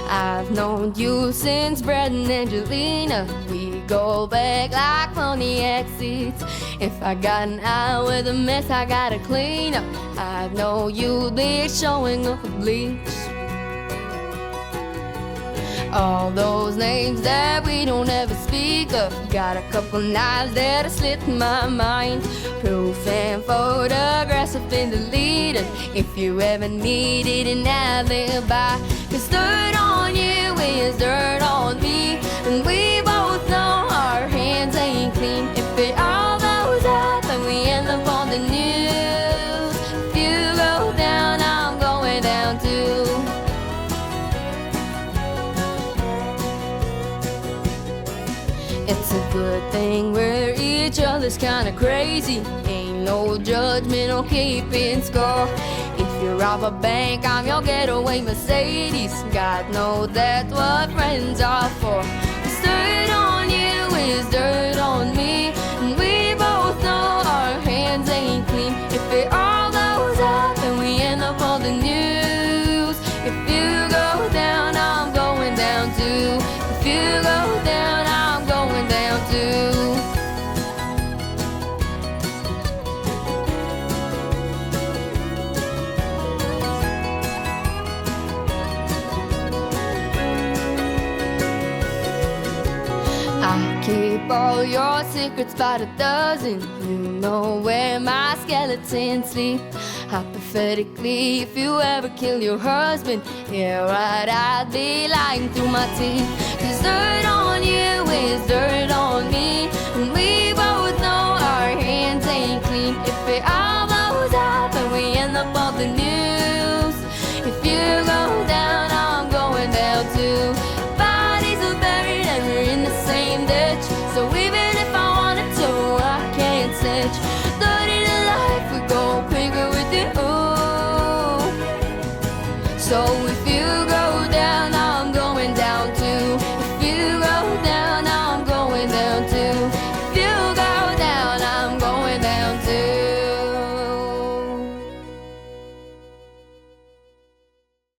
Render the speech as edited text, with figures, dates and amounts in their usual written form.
I've known you since Brad and Angelina. We go back like Pontiac seats. If I got an eye with a mess, I gotta clean up. I know you'll be showing up with bleach. All those names that we don't ever speak of. Got a couple knives that have slipped my mind. Proof and photographs have been deleted. If you ever needed an alibi, 'cause dirt on you is dirt on me, and we both know our hands ain't clean. If it all goes up and we end up on the news, if you go down, I'm going down too. It's a good thing we're each other's kinda crazy. Ain't no judgment on keeping score. If you rob a bank, I'm your getaway Mercedes. God knows that's what friends are for. 'Cause dirt on you is dirt on me, and we both know our hands ain't clean. If it all goes up and we end up on the news, if you go down, I'm going down too. If you go down, I'm going down too. I keep all your secrets by the dozen. You know where my skeletons sleep. Hypothetically, if you ever kill your husband, yeah, right, I'd be lying through my teeth. 'Cause dirt on you is dirt on me, and we both know our hands ain't clean. If it all